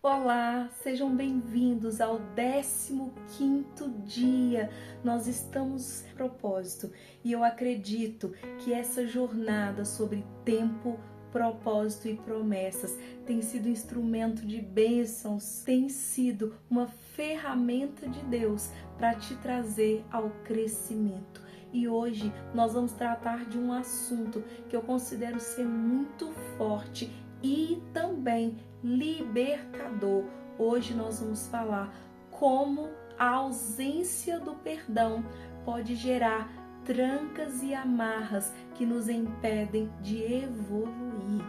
Olá, sejam bem-vindos ao 15º dia. Nós estamos a propósito e eu acredito que essa jornada sobre tempo, propósito e promessas tem sido instrumento de bênçãos, tem sido uma ferramenta de Deus para te trazer ao crescimento. E hoje nós vamos tratar de um assunto que eu considero ser muito forte e também libertador. Hoje nós vamos falar como a ausência do perdão pode gerar trancas e amarras que nos impedem de evoluir.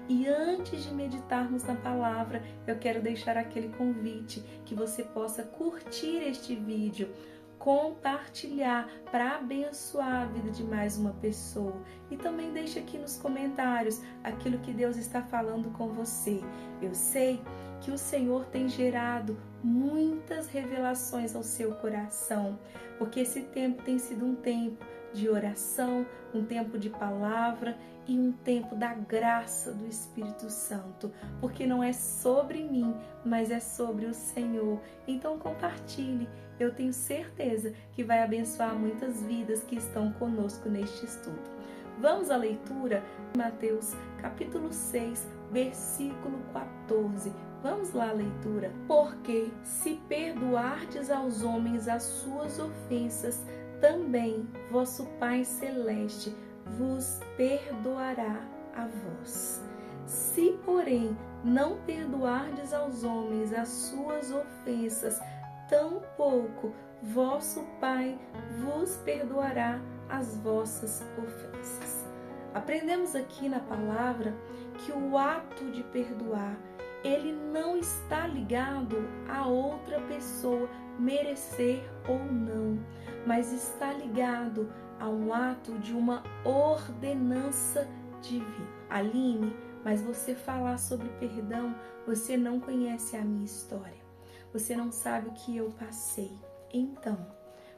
E antes de meditarmos na palavra, eu quero deixar aquele convite que você possa curtir este vídeo, compartilhar para abençoar a vida de mais uma pessoa. E também deixe aqui nos comentários aquilo que Deus está falando com você. Eu sei que o Senhor tem gerado muitas revelações ao seu coração, porque esse tempo tem sido um tempo de oração, um tempo de palavra e um tempo da graça do Espírito Santo, porque não é sobre mim, mas é sobre o Senhor. Então compartilhe, eu tenho certeza que vai abençoar muitas vidas que estão conosco neste estudo. Vamos à leitura? Mateus capítulo 6, versículo 14. Vamos lá a leitura. Porque se perdoardes aos homens as suas ofensas, também vosso Pai Celeste vos perdoará a vós. Se, porém, não perdoardes aos homens as suas ofensas, tampouco vosso Pai vos perdoará as vossas ofensas. Aprendemos aqui na palavra que o ato de perdoar, ele não está ligado a outra pessoa merecer ou não, mas está ligado a um ato de uma ordenança divina. Aline, mas você falar sobre perdão, você não conhece a minha história. Você não sabe o que eu passei. Então,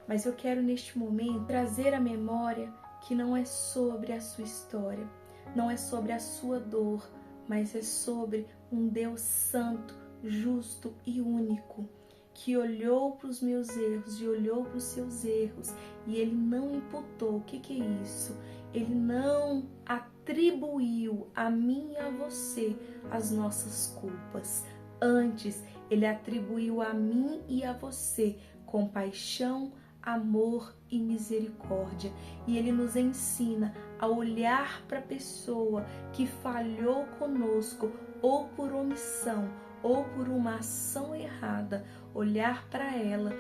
mas eu quero neste momento trazer à memória que não é sobre a sua história, não é sobre a sua dor, mas é sobre um Deus santo, justo e único, que olhou para os meus erros e olhou para os seus erros e Ele não imputou. O que é isso? Ele não atribuiu a mim e a você as nossas culpas. Antes, Ele atribuiu a mim e a você compaixão, amor e misericórdia. E Ele nos ensina a olhar para a pessoa que falhou conosco, ou por omissão, ou por uma ação errada, olhar para ela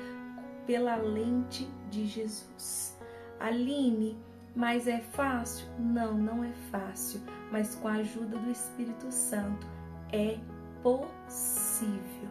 pela lente de Jesus. Aline, mas é fácil? Não, não é fácil, mas com a ajuda do Espírito Santo é possível.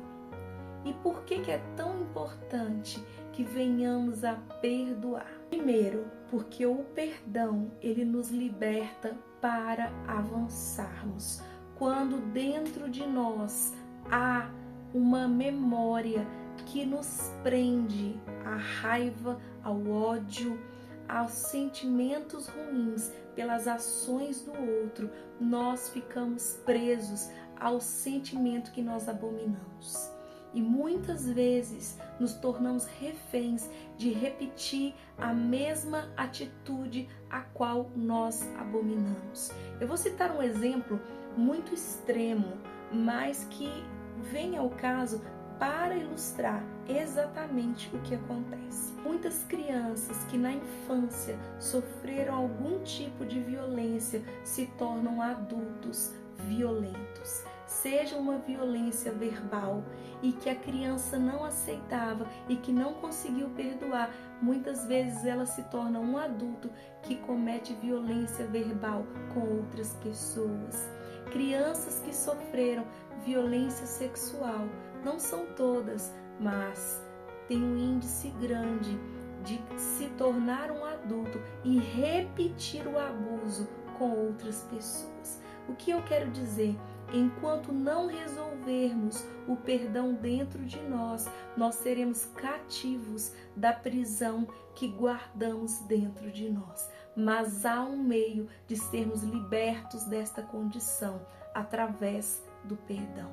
E por que é tão importante que venhamos a perdoar? Primeiro, porque o perdão, ele nos liberta para avançarmos. Quando dentro de nós há uma memória que nos prende à raiva, ao ódio, aos sentimentos ruins pelas ações do outro, nós ficamos presos ao sentimento que nós abominamos. E muitas vezes nos tornamos reféns de repetir a mesma atitude a qual nós abominamos. Eu vou citar um exemplo muito extremo, mas que vem ao caso para ilustrar exatamente o que acontece. Muitas crianças que na infância sofreram algum tipo de violência se tornam adultos violentos. Seja uma violência verbal e que a criança não aceitava e que não conseguiu perdoar, muitas vezes ela se torna um adulto que comete violência verbal com outras pessoas. Crianças que sofreram violência sexual, não são todas, mas tem um índice grande de se tornar um adulto e repetir o abuso com outras pessoas. O que eu quero dizer? Enquanto não resolvermos o perdão dentro de nós, nós seremos cativos da prisão que guardamos dentro de nós. Mas há um meio de sermos libertos desta condição, através do perdão.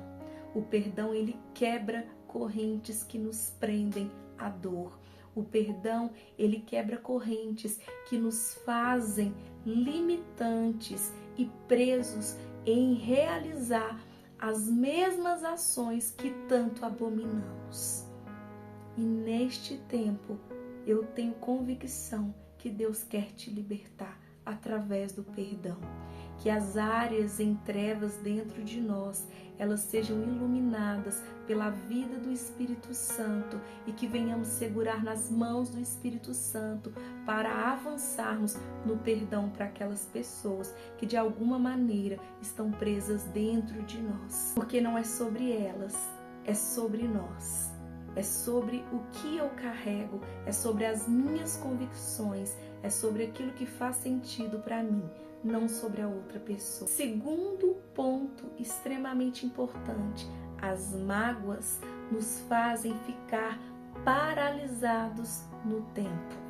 O perdão, ele quebra correntes que nos prendem à dor. O perdão, ele quebra correntes que nos fazem limitantes e presos em realizar as mesmas ações que tanto abominamos. E neste tempo, eu tenho convicção que Deus quer te libertar através do perdão. Que as áreas em trevas dentro de nós, elas sejam iluminadas pela vida do Espírito Santo e que venhamos segurar nas mãos do Espírito Santo para avançarmos no perdão para aquelas pessoas que de alguma maneira estão presas dentro de nós. Porque não é sobre elas, é sobre nós. É sobre o que eu carrego, é sobre as minhas convicções, é sobre aquilo que faz sentido para mim, não sobre a outra pessoa. Segundo ponto extremamente importante, as mágoas nos fazem ficar paralisados no tempo.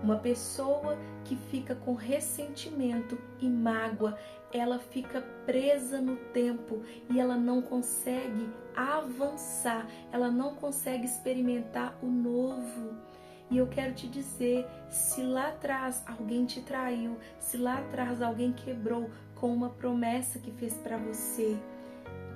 Uma pessoa que fica com ressentimento e mágoa, ela fica presa no tempo e ela não consegue avançar, ela não consegue experimentar o novo. E eu quero te dizer, se lá atrás alguém te traiu, se lá atrás alguém quebrou com uma promessa que fez para você,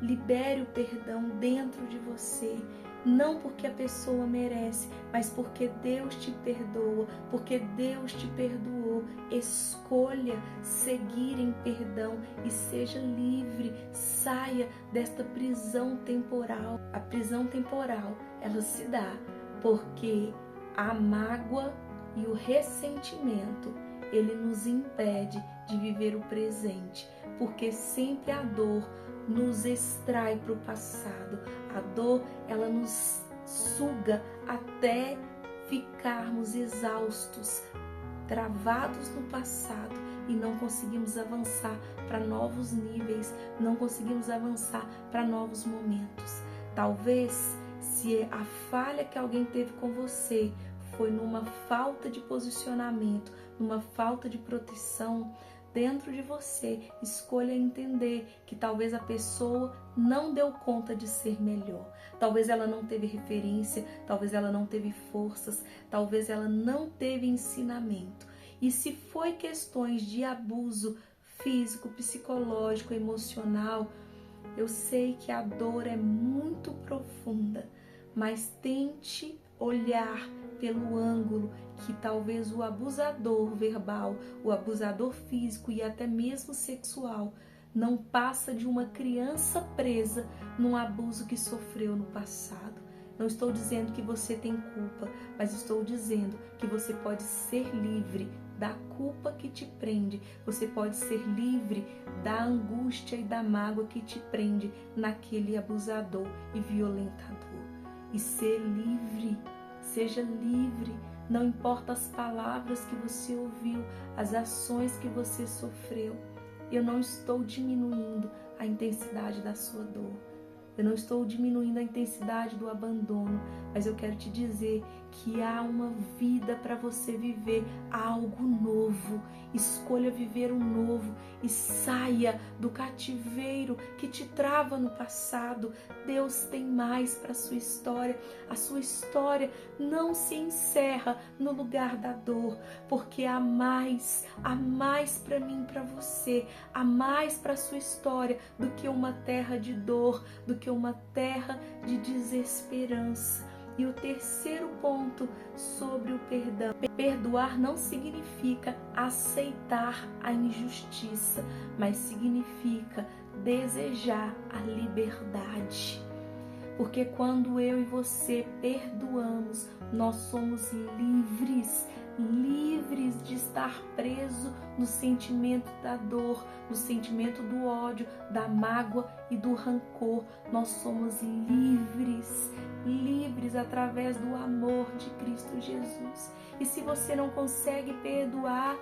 libere o perdão dentro de você. Não porque a pessoa merece, mas porque Deus te perdoa, porque Deus te perdoou. Escolha seguir em perdão e seja livre. Saia desta prisão temporal. A prisão temporal, ela se dá porque a mágoa e o ressentimento, ele nos impede de viver o presente, porque sempre a dor nos extrai para o passado. A dor, ela nos suga até ficarmos exaustos, travados no passado e não conseguimos avançar para novos níveis, não conseguimos avançar para novos momentos. Talvez, se a falha que alguém teve com você foi numa falta de posicionamento, numa falta de proteção, dentro de você, escolha entender que talvez a pessoa não deu conta de ser melhor. Talvez ela não teve referência, talvez ela não teve forças, talvez ela não teve ensinamento. E se foi questões de abuso físico, psicológico, emocional, eu sei que a dor é muito profunda, mas tente olhar pelo ângulo que talvez o abusador verbal, o abusador físico e até mesmo sexual não passa de uma criança presa num abuso que sofreu no passado. Não estou dizendo que você tem culpa, mas estou dizendo que você pode ser livre da culpa que te prende, você pode ser livre da angústia e da mágoa que te prende naquele abusador e violentador. E ser livre, seja livre, não importa as palavras que você ouviu, as ações que você sofreu. Eu não estou diminuindo a intensidade da sua dor. Eu não estou diminuindo a intensidade do abandono, mas eu quero te dizer que há uma vida para você viver algo novo. Escolha viver o novo e saia do cativeiro que te trava no passado. Deus tem mais para a sua história. A sua história não se encerra no lugar da dor, porque há mais para mim, para você, há mais para a sua história do que uma terra de dor, do que uma terra de desesperança. E o terceiro ponto sobre o perdão. Perdoar não significa aceitar a injustiça, mas significa desejar a liberdade. Porque quando eu e você perdoamos, nós somos livres de estar preso no sentimento da dor, no sentimento do ódio, da mágoa e do rancor. Nós somos livres através do amor de Cristo Jesus. E se você não consegue perdoar,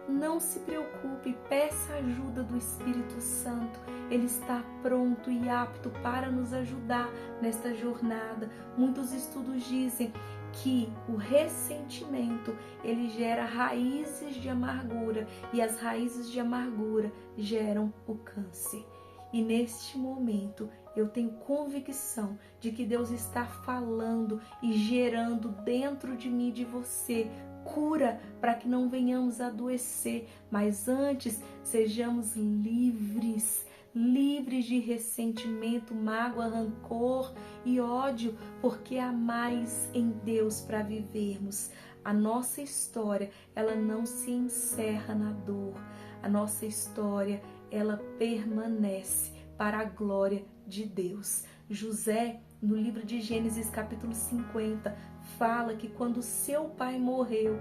não se preocupe, peça a ajuda do Espírito Santo. Ele está pronto e apto para nos ajudar nesta jornada. Muitos estudos dizem que o ressentimento, ele gera raízes de amargura e as raízes de amargura geram o câncer. E neste momento eu tenho convicção de que Deus está falando e gerando dentro de mim e de você cura para que não venhamos a adoecer, mas antes sejamos livres de ressentimento, mágoa, rancor e ódio, porque há mais em Deus para vivermos. A nossa história, ela não se encerra na dor. A nossa história, ela permanece para a glória de Deus. José, no livro de Gênesis, capítulo 50, fala que quando seu pai morreu,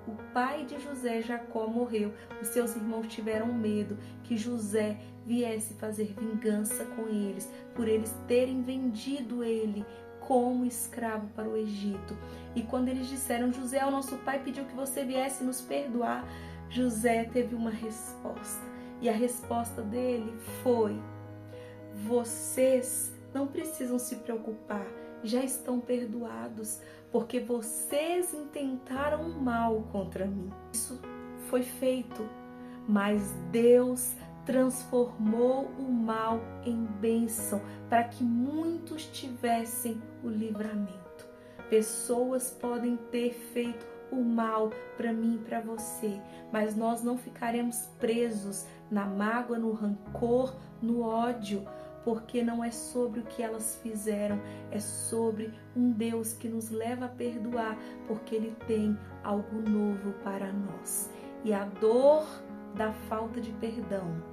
o pai de José, Jacó, morreu, os seus irmãos tiveram medo que José viesse fazer vingança com eles, por eles terem vendido ele como escravo para o Egito. E quando eles disseram: José, o nosso pai pediu que você viesse nos perdoar, José teve uma resposta. E a resposta dele foi: vocês não precisam se preocupar, já estão perdoados, porque vocês intentaram mal contra mim. Isso foi feito, mas Deus transformou o mal em bênção para que muitos tivessem o livramento. Pessoas podem ter feito o mal para mim e para você, mas nós não ficaremos presos na mágoa, no rancor, no ódio, porque não é sobre o que elas fizeram, é sobre um Deus que nos leva a perdoar, porque Ele tem algo novo para nós. E a dor da falta de perdão,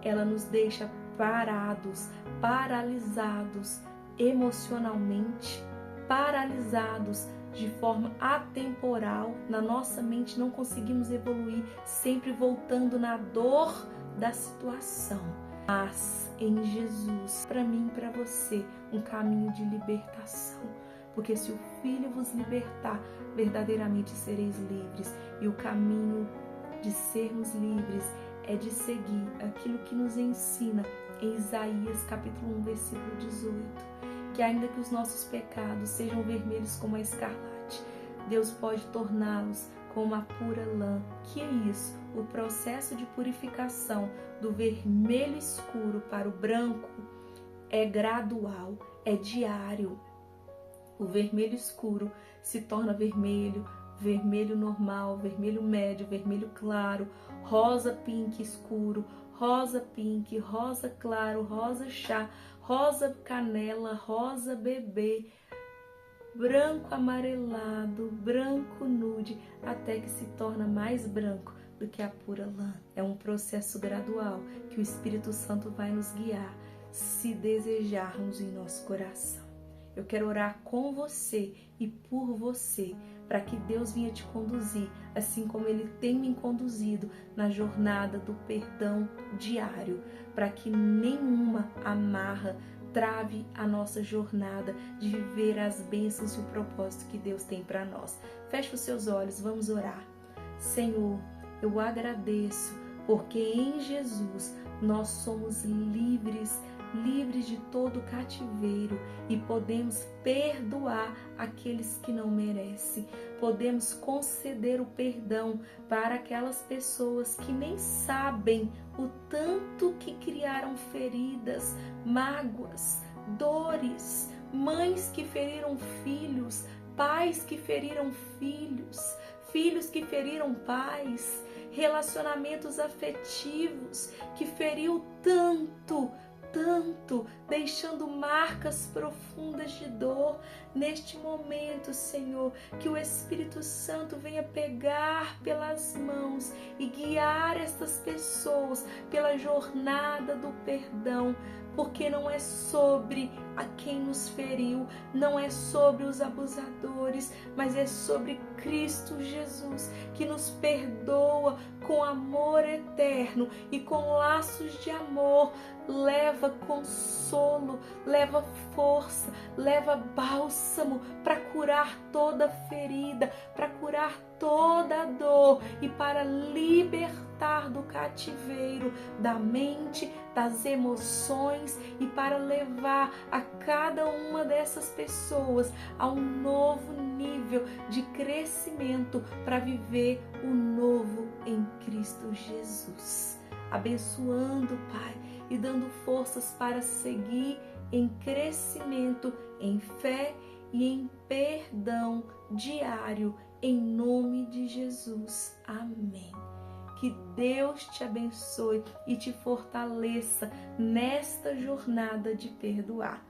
ela nos deixa parados, paralisados emocionalmente, paralisados de forma atemporal. Na nossa mente não conseguimos evoluir, sempre voltando na dor da situação. Mas em Jesus, para mim e para você, um caminho de libertação. Porque se o Filho vos libertar, verdadeiramente sereis livres. E o caminho de sermos livres é de seguir aquilo que nos ensina em Isaías capítulo 1, versículo 18. Que ainda que os nossos pecados sejam vermelhos como a escarlate, Deus pode torná-los como a pura lã. Que é isso? O processo de purificação do vermelho escuro para o branco é gradual, é diário. O vermelho escuro se torna vermelho, vermelho normal, vermelho médio, vermelho claro, rosa pink escuro, rosa pink, rosa claro, rosa chá, rosa canela, rosa bebê, branco amarelado, branco nude, até que se torna mais branco do que a pura lã. É um processo gradual que o Espírito Santo vai nos guiar, se desejarmos em nosso coração. Eu quero orar com você e por você, para que Deus venha te conduzir, assim como Ele tem me conduzido na jornada do perdão diário, para que nenhuma amarra trave a nossa jornada de viver as bênçãos e o propósito que Deus tem para nós. Feche os seus olhos, vamos orar. Senhor, eu agradeço, porque em Jesus nós somos livres de todo cativeiro e podemos perdoar aqueles que não merecem. Podemos conceder o perdão para aquelas pessoas que nem sabem o tanto que criaram feridas, mágoas, dores, mães que feriram filhos, pais que feriram filhos, filhos que feriram pais, relacionamentos afetivos que feriu tanto, deixando marcas profundas de dor. Neste momento, Senhor, que o Espírito Santo venha pegar pelas mãos e guiar estas pessoas pela jornada do perdão, porque não é sobre a quem nos feriu, não é sobre os abusadores, mas é sobre Cristo Jesus, que nos perdoa com amor eterno e com laços de amor. Leva consolo, leva força, leva bálsamo para curar toda ferida, para curar toda dor e para libertar do cativeiro da mente, das emoções e para levar a cada uma dessas pessoas a um novo nível de crescimento para viver o novo em Cristo Jesus. Abençoando, Pai, e dando forças para seguir em crescimento, em fé e em perdão diário, em nome de Jesus. Amém. Que Deus te abençoe e te fortaleça nesta jornada de perdoar.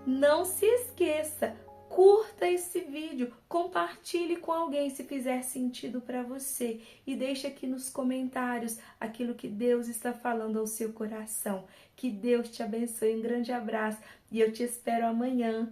Não se esqueça, curta esse vídeo, compartilhe com alguém se fizer sentido para você e deixe aqui nos comentários aquilo que Deus está falando ao seu coração. Que Deus te abençoe, um grande abraço e eu te espero amanhã.